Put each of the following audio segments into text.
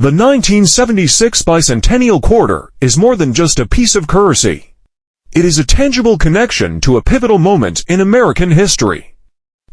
The 1976 Bicentennial Quarter is more than just a piece of currency. It is a tangible connection to a pivotal moment in American history.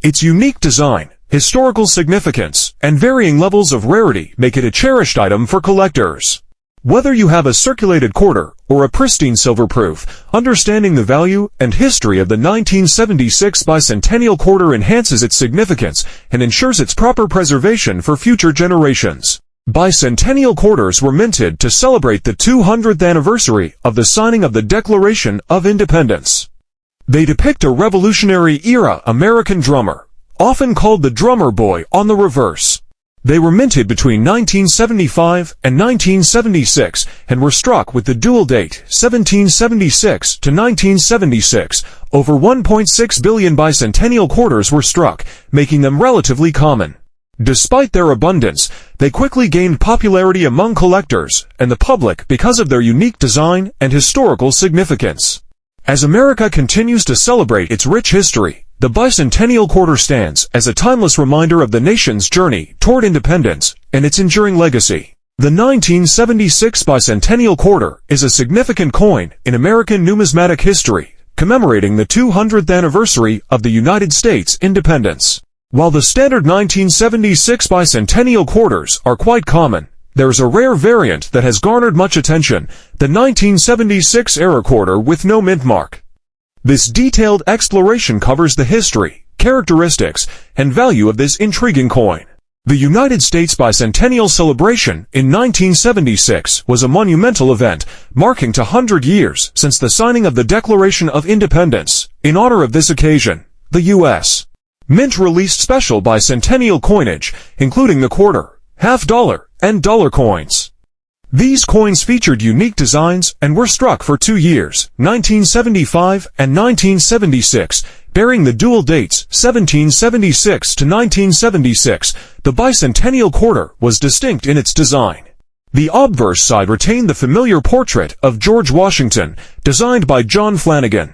Its unique design, historical significance, and varying levels of rarity make it a cherished item for collectors. Whether you have a circulated quarter or a pristine silver proof, understanding the value and history of the 1976 Bicentennial Quarter enhances its significance and ensures its proper preservation for future generations. Bicentennial quarters were minted to celebrate the 200th anniversary of the signing of the Declaration of Independence. They depict a Revolutionary-era American drummer, often called the drummer boy, on the reverse. They were minted between 1975 and 1976 and were struck with the dual date 1776 to 1976. Over 1.6 billion bicentennial quarters were struck, making them relatively common. Despite their abundance, they quickly gained popularity among collectors and the public because of their unique design and historical significance. As America continues to celebrate its rich history, the Bicentennial Quarter stands as a timeless reminder of the nation's journey toward independence and its enduring legacy. The 1976 Bicentennial Quarter is a significant coin in American numismatic history, commemorating the 200th anniversary of the United States independence. While the standard 1976 Bicentennial Quarters are quite common, there is a rare variant that has garnered much attention, the 1976 Era Quarter with no mint mark. This detailed exploration covers the history, characteristics, and value of this intriguing coin. The United States Bicentennial Celebration in 1976 was a monumental event, marking 100 years since the signing of the Declaration of Independence. In honor of this occasion, the U.S. Mint released special bicentennial coinage, including the quarter, half-dollar, and dollar coins. These coins featured unique designs and were struck for 2 years, 1975 and 1976, bearing the dual dates 1776 to 1976. The bicentennial quarter was distinct in its design. The obverse side retained the familiar portrait of George Washington, designed by John Flanagan.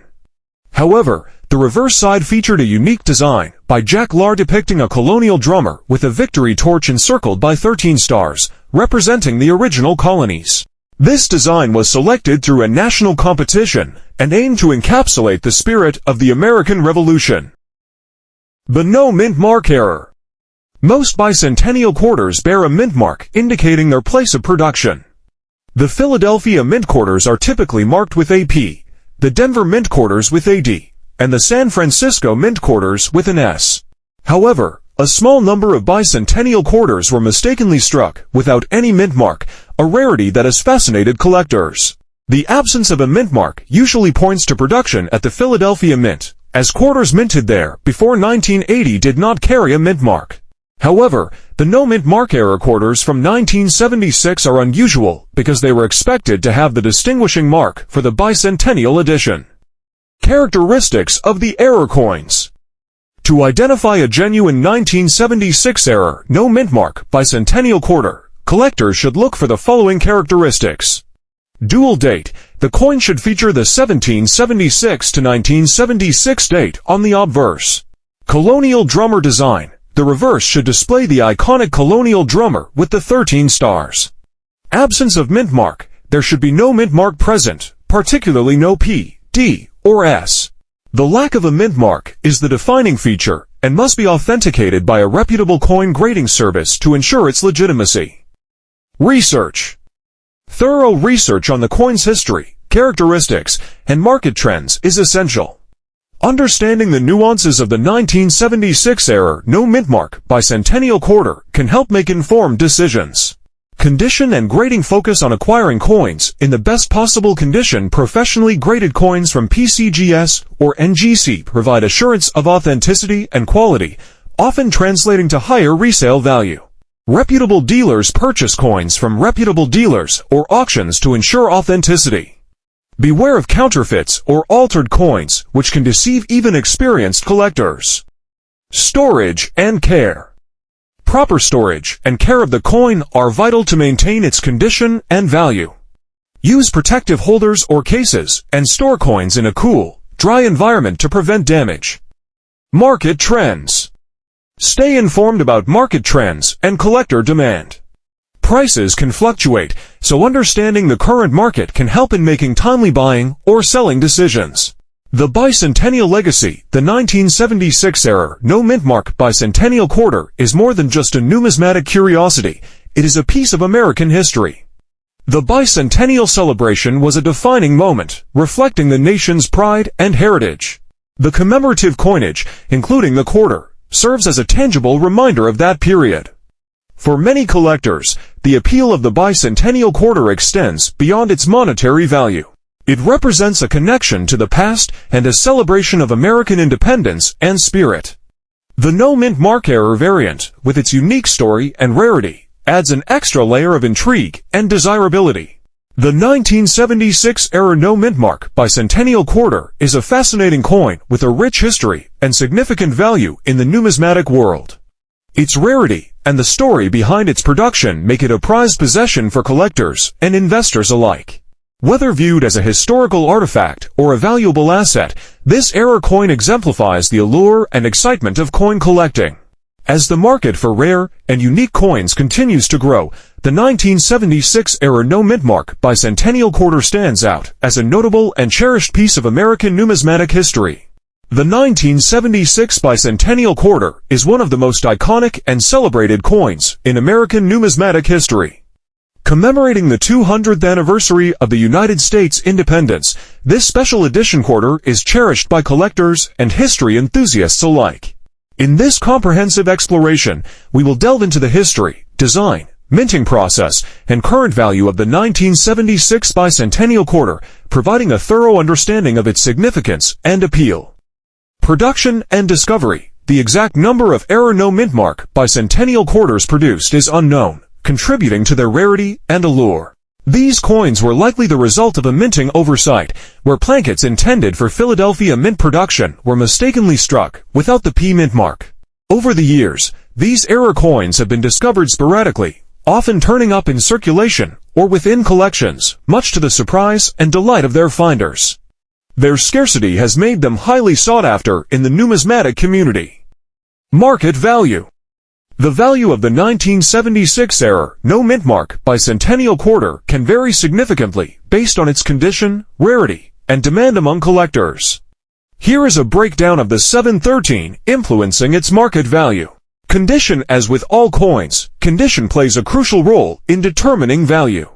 However, the reverse side featured a unique design by Jack Lar depicting a colonial drummer with a victory torch encircled by 13 stars, representing the original colonies. This design was selected through a national competition and aimed to encapsulate the spirit of the American Revolution. The no mint mark error. Most bicentennial quarters bear a mint mark indicating their place of production. The Philadelphia mint quarters are typically marked with AP, the Denver mint quarters with AD, and the San Francisco mint quarters with an S. However, a small number of bicentennial quarters were mistakenly struck without any mint mark, a rarity that has fascinated collectors. The absence of a mint mark usually points to production at the Philadelphia Mint, as quarters minted there before 1980 did not carry a mint mark. However, the no mint mark era quarters from 1976 are unusual because they were expected to have the distinguishing mark for the bicentennial edition. Characteristics of the error coins. To identify a genuine 1976 error no mint mark bicentennial quarter, collectors should look for the following characteristics. Dual date. The coin should feature the 1776 to 1976 date on the obverse. Colonial drummer design. The reverse should display the iconic colonial drummer with the 13 stars. Absence of mint mark. There should be no mint mark present, particularly no P, D, or S. The lack of a mint mark is the defining feature and must be authenticated by a reputable coin grading service to ensure its legitimacy. Research. Thorough research on the coin's history, characteristics, and market trends is essential. Understanding the nuances of the 1976 era no mint mark bicentennial quarter can help make informed decisions. Condition and grading. Focus on acquiring coins in the best possible condition. Professionally graded coins from PCGS or NGC provide assurance of authenticity and quality, often translating to higher resale value. Reputable dealers purchase coins from reputable dealers or auctions to ensure authenticity. Beware of counterfeits or altered coins, which can deceive even experienced collectors. Storage and care. Proper storage and care of the coin are vital to maintain its condition and value. Use protective holders or cases and store coins in a cool, dry environment to prevent damage. Market trends. Stay informed about market trends and collector demand. Prices can fluctuate, so understanding the current market can help in making timely buying or selling decisions. The Bicentennial Legacy, the 1976 era No Mint Mark Bicentennial Quarter, is more than just a numismatic curiosity. It is a piece of American history. The bicentennial celebration was a defining moment, reflecting the nation's pride and heritage. The commemorative coinage, including the quarter, serves as a tangible reminder of that period. For many collectors, the appeal of the bicentennial quarter extends beyond its monetary value. It represents a connection to the past and a celebration of American independence and spirit. The No Mint Mark era variant, with its unique story and rarity, adds an extra layer of intrigue and desirability. The 1976 era No Mint Mark Bicentennial Quarter is a fascinating coin with a rich history and significant value in the numismatic world. Its rarity and the story behind its production make it a prized possession for collectors and investors alike. Whether viewed as a historical artifact or a valuable asset, this era coin exemplifies the allure and excitement of coin collecting. As the market for rare and unique coins continues to grow, the 1976 era No Mint Mark Bicentennial Quarter stands out as a notable and cherished piece of American numismatic history. The 1976 Bicentennial Quarter is one of the most iconic and celebrated coins in American numismatic history. Commemorating the 200th anniversary of the United States independence, this special edition quarter is cherished by collectors and history enthusiasts alike. In this comprehensive exploration, we will delve into the history, design, minting process, and current value of the 1976 Bicentennial Quarter, providing a thorough understanding of its significance and appeal. Production and discovery. The exact number of era No Mint Mark Bicentennial Quarters produced is unknown, contributing to their rarity and allure. These coins were likely the result of a minting oversight, where plankets intended for Philadelphia mint production were mistakenly struck without the P mint mark. Over the years, these era coins have been discovered sporadically, often turning up in circulation or within collections, much to the surprise and delight of their finders. Their scarcity has made them highly sought after in the numismatic community. Market value. The value of the 1976 era No Mint Mark Bicentennial Quarter can vary significantly based on its condition, rarity, and demand among collectors. Here is a breakdown of the 713 influencing its market value. Condition. As with all coins, condition plays a crucial role in determining value.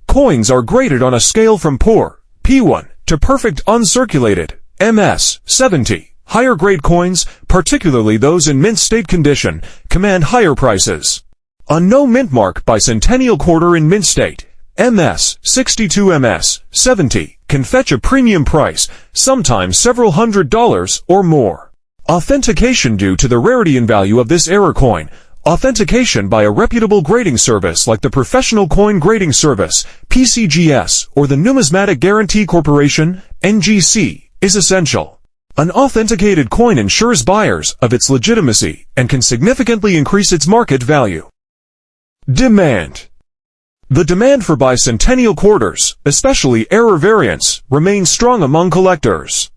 Coins are graded on a scale from poor, P1, to perfect uncirculated, MS, 70. Higher grade coins, particularly those in mint state condition, command higher prices. A No Mint Mark Bicentennial Quarter in mint state, MS, 62 MS, 70, can fetch a premium price, sometimes several $100s or more. Authentication. Due to the rarity and value of this era coin, authentication by a reputable grading service like the Professional Coin Grading Service, PCGS, or the Numismatic Guarantee Corporation, NGC, is essential. An authenticated coin ensures buyers of its legitimacy and can significantly increase its market value. Demand. The demand for bicentennial quarters, especially era variants, remains strong among collectors.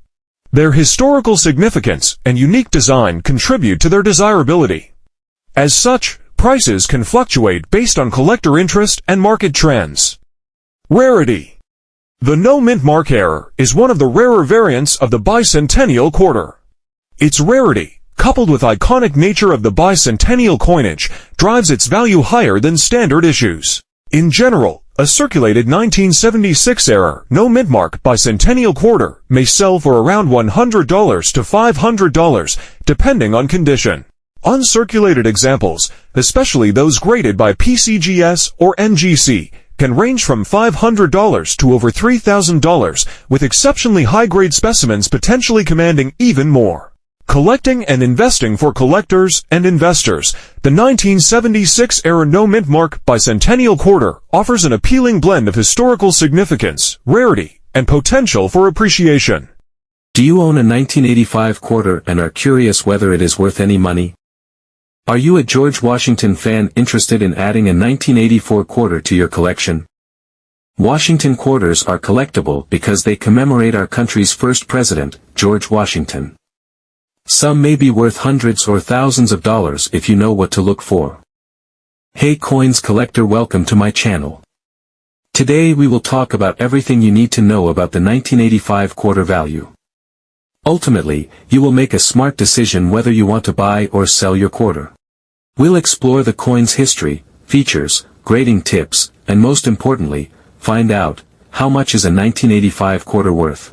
Their historical significance and unique design contribute to their desirability. As such, prices can fluctuate based on collector interest and market trends. Rarity. The No Mint Mark era is one of the rarer variants of the bicentennial quarter. Its rarity, coupled with iconic nature of the bicentennial coinage, drives its value higher than standard issues. In general, a circulated 1976 era No Mint Mark Bicentennial Quarter may sell for around $100 to $500, depending on condition. Uncirculated examples, especially those graded by PCGS or NGC, can range from $500 to over $3,000, with exceptionally high-grade specimens potentially commanding even more. Collecting and investing. For collectors and investors, the 1976 era No Mint Mark Bicentennial Quarter offers an appealing blend of historical significance, rarity, and potential for appreciation. Do you own a 1985 quarter and are curious whether it is worth any money? Are you a George Washington fan interested in adding a 1984 quarter to your collection? Washington quarters are collectible because they commemorate our country's first president, George Washington. Some may be worth hundreds or thousands of dollars if you know what to look for. Hey coins collector, welcome to my channel. Today we will talk about everything you need to know about the 1985 quarter value. Ultimately, you will make a smart decision whether you want to buy or sell your quarter. We'll explore the coin's history, features, grading tips, and most importantly, find out, how much is a 1985 quarter worth?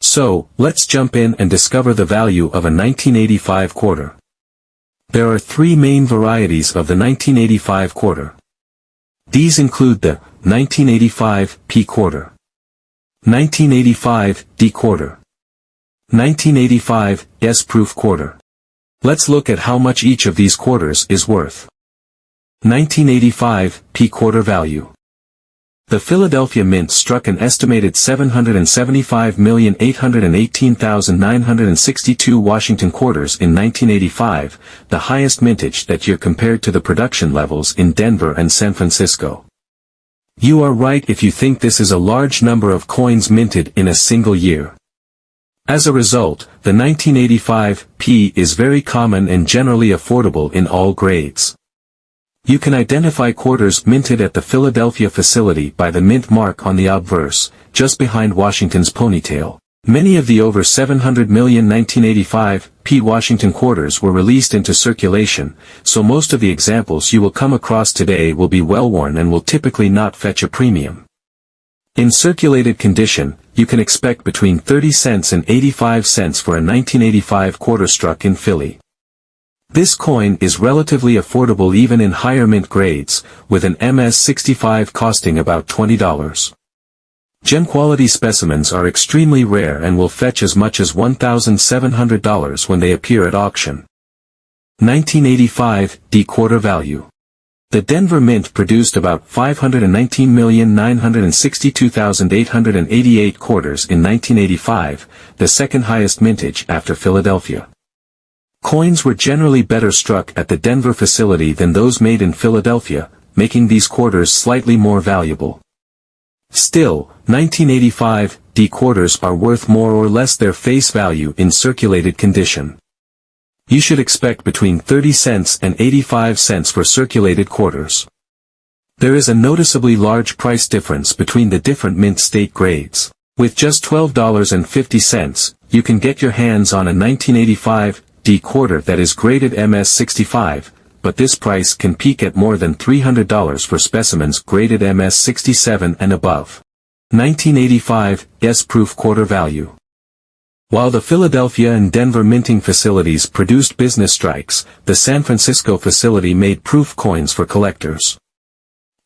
So, let's jump in and discover the value of a 1985 quarter. There are three main varieties of the 1985 quarter. These include the 1985 P quarter, 1985 D quarter, 1985 S-proof quarter. Let's look at how much each of these quarters is worth. 1985 P quarter value. The Philadelphia Mint struck an estimated 775,818,962 Washington quarters in 1985, the highest mintage that year compared to the production levels in Denver and San Francisco. You are right if you think this is a large number of coins minted in a single year. As a result, the 1985 P is very common and generally affordable in all grades. You can identify quarters minted at the Philadelphia facility by the mint mark on the obverse, just behind Washington's ponytail. Many of the over 700 million 1985 P Washington quarters were released into circulation, so most of the examples you will come across today will be well-worn and will typically not fetch a premium. In circulated condition, you can expect between 30 cents and 85 cents for a 1985 quarter struck in Philly. This coin is relatively affordable even in higher mint grades, with an MS-65 costing about $20. Gem-quality specimens are extremely rare and will fetch as much as $1,700 when they appear at auction. 1985 D quarter value. The Denver Mint produced about 519,962,888 quarters in 1985, the second highest mintage after Philadelphia. Coins were generally better struck at the Denver facility than those made in Philadelphia, making these quarters slightly more valuable. Still, 1985 D quarters are worth more or less their face value in circulated condition. You should expect between 30 cents and 85 cents for circulated quarters. There is a noticeably large price difference between the different mint state grades. With just $12.50, you can get your hands on a 1985 D quarter that is graded MS-65, but this price can peak at more than $300 for specimens graded MS-67 and above. 1985 S-proof quarter value. While the Philadelphia and Denver minting facilities produced business strikes, the San Francisco facility made proof coins for collectors.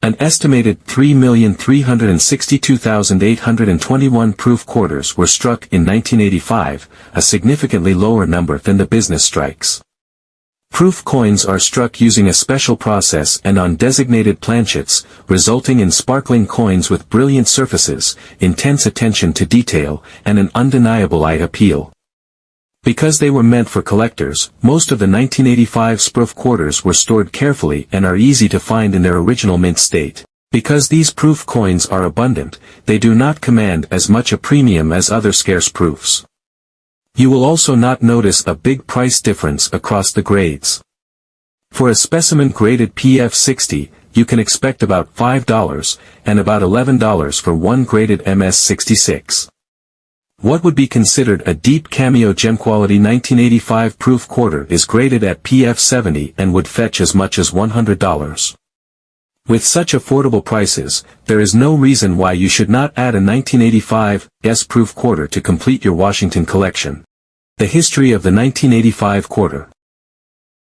An estimated 3,362,821 proof quarters were struck in 1985, a significantly lower number than the business strikes. Proof coins are struck using a special process and on designated planchets, resulting in sparkling coins with brilliant surfaces, intense attention to detail, and an undeniable eye appeal. Because they were meant for collectors, most of the 1985 sproof quarters were stored carefully and are easy to find in their original mint state. Because these proof coins are abundant, they do not command as much a premium as other scarce proofs. You will also not notice a big price difference across the grades. For a specimen graded PF60, you can expect about $5, and about $11 for one graded MS66. What would be considered a deep cameo gem quality 1985 proof quarter is graded at PF70 and would fetch as much as $100. With such affordable prices, there is no reason why you should not add a 1985 S-proof quarter to complete your Washington collection. The history of the 1985 quarter.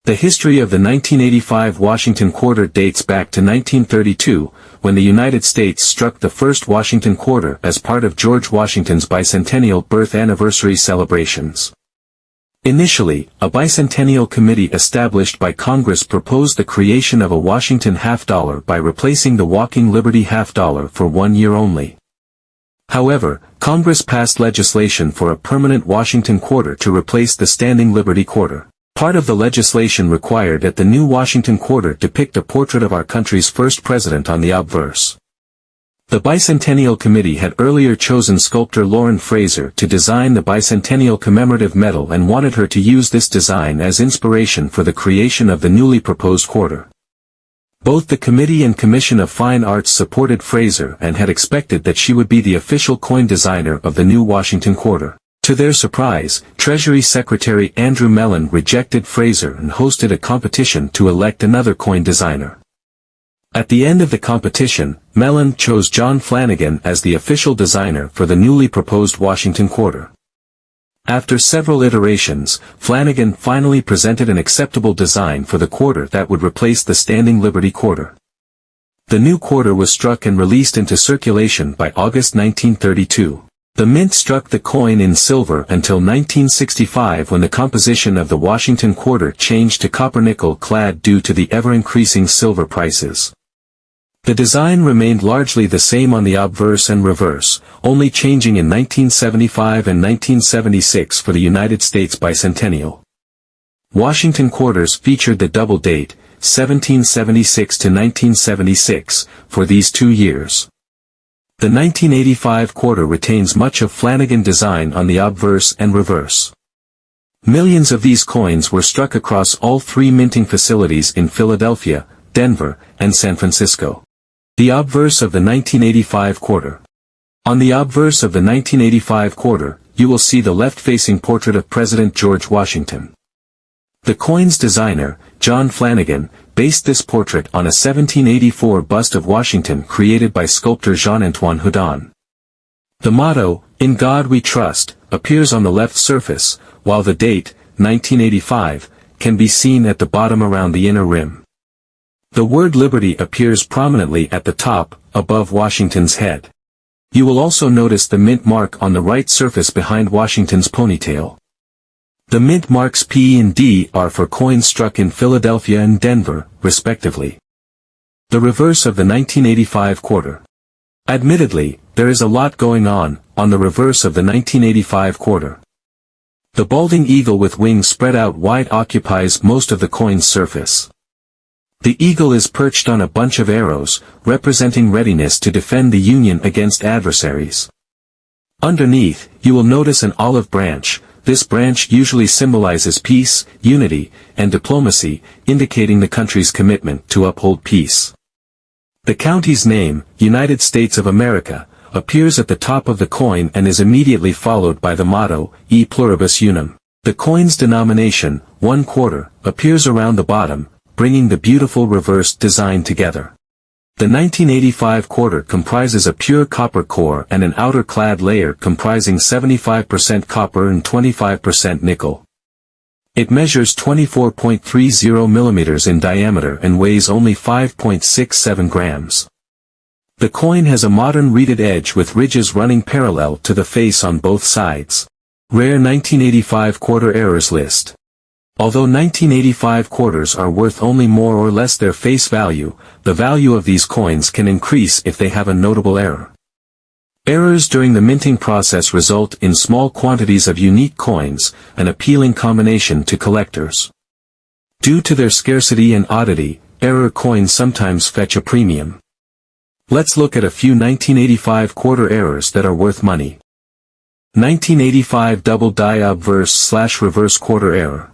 The history of the 1985 Washington quarter dates back to 1932, when the United States struck the first Washington quarter as part of George Washington's bicentennial birth anniversary celebrations. Initially, a bicentennial committee established by Congress proposed the creation of a Washington half-dollar by replacing the Walking Liberty half-dollar for 1 year only. However, Congress passed legislation for a permanent Washington quarter to replace the Standing Liberty quarter. Part of the legislation required that the new Washington quarter depict a portrait of our country's first president on the obverse. The Bicentennial Committee had earlier chosen sculptor Lauren Fraser to design the Bicentennial Commemorative Medal and wanted her to use this design as inspiration for the creation of the newly proposed quarter. Both the Committee and Commission of Fine Arts supported Fraser and had expected that she would be the official coin designer of the new Washington quarter. To their surprise, Treasury Secretary Andrew Mellon rejected Fraser and hosted a competition to elect another coin designer. At the end of the competition, Mellon chose John Flanagan as the official designer for the newly proposed Washington quarter. After several iterations, Flanagan finally presented an acceptable design for the quarter that would replace the standing Liberty quarter. The new quarter was struck and released into circulation by August 1932. The mint struck the coin in silver until 1965, when the composition of the Washington quarter changed to copper-nickel clad due to the ever-increasing silver prices. The design remained largely the same on the obverse and reverse, only changing in 1975 and 1976 for the United States bicentennial. Washington quarters featured the double date, 1776 to 1976, for these 2 years. The 1985 quarter retains much of Flanagan design on the obverse and reverse. Millions of these coins were struck across all 3 minting facilities in Philadelphia, Denver, and San Francisco. The obverse of the 1985 quarter. On the obverse of the 1985 quarter, you will see the left-facing portrait of President George Washington. The coin's designer, John Flanagan, based this portrait on a 1784 bust of Washington created by sculptor Jean-Antoine Houdon. The motto, "In God We Trust," appears on the left surface, while the date, 1985, can be seen at the bottom around the inner rim. The word Liberty appears prominently at the top, above Washington's head. You will also notice the mint mark on the right surface behind Washington's ponytail. The mint marks P and D are for coins struck in Philadelphia and Denver, respectively. The reverse of the 1985 quarter. Admittedly, there is a lot going on the reverse of the 1985 quarter. The balding eagle with wings spread out wide occupies most of the coin's surface. The eagle is perched on a bunch of arrows, representing readiness to defend the Union against adversaries. Underneath, you will notice an olive branch. This branch usually symbolizes peace, unity, and diplomacy, indicating the country's commitment to uphold peace. The county's name, United States of America, appears at the top of the coin and is immediately followed by the motto, E Pluribus Unum. The coin's denomination, 1 quarter, appears around the bottom, bringing the beautiful reversed design together. The 1985 quarter comprises a pure copper core and an outer clad layer comprising 75% copper and 25% nickel. It measures 24.30 millimeters in diameter and weighs only 5.67 grams. The coin has a modern reeded edge with ridges running parallel to the face on both sides. Rare 1985 quarter errors list. Although 1985 quarters are worth only more or less their face value, the value of these coins can increase if they have a notable error. Errors during the minting process result in small quantities of unique coins, an appealing combination to collectors. Due to their scarcity and oddity, error coins sometimes fetch a premium. Let's look at a few 1985 quarter errors that are worth money. 1985 double die obverse/reverse quarter error.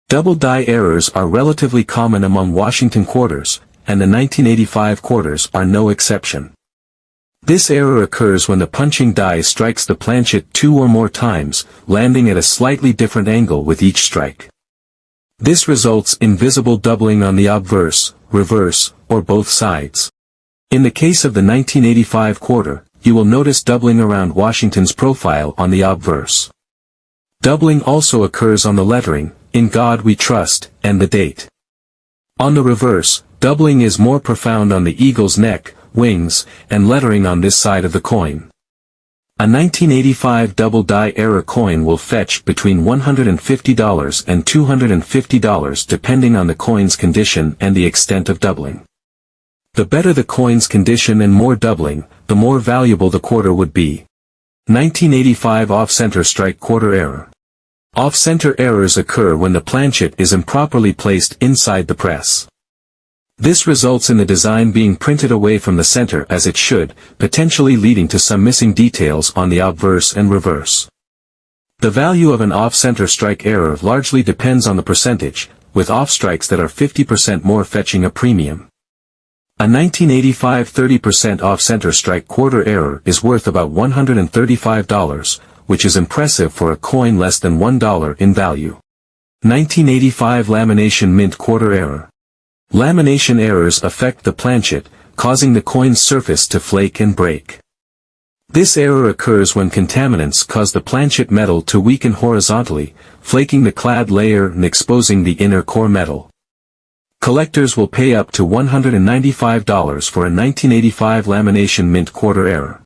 Double die errors are relatively common among Washington quarters, and the 1985 quarters are no exception. This error occurs when the punching die strikes the planchet 2 or more times, landing at a slightly different angle with each strike. This results in visible doubling on the obverse, reverse, or both sides. In the case of the 1985 quarter, you will notice doubling around Washington's profile on the obverse. Doubling also occurs on the lettering, "In God We Trust," and the date. On the reverse, doubling is more profound on the eagle's neck, wings, and lettering on this side of the coin. A 1985 double die error coin will fetch between $150 and $250 depending on the coin's condition and the extent of doubling. The better the coin's condition and more doubling, the more valuable the quarter would be. 1985 off-center strike quarter error. Off-center errors occur when the planchet is improperly placed inside the press. This results in the design being printed away from the center as it should, potentially leading to some missing details on the obverse and reverse. The value of an off-center strike error largely depends on the percentage, with off strikes that are 50% more fetching a premium. A 1985 30% off center strike quarter error is worth about $135, which is impressive for a coin less than $1 in value. 1985 lamination mint quarter error. Lamination errors affect the planchet, causing the coin's surface to flake and break. This error occurs when contaminants cause the planchet metal to weaken horizontally, flaking the clad layer and exposing the inner core metal. Collectors will pay up to $195 for a 1985 lamination mint quarter error.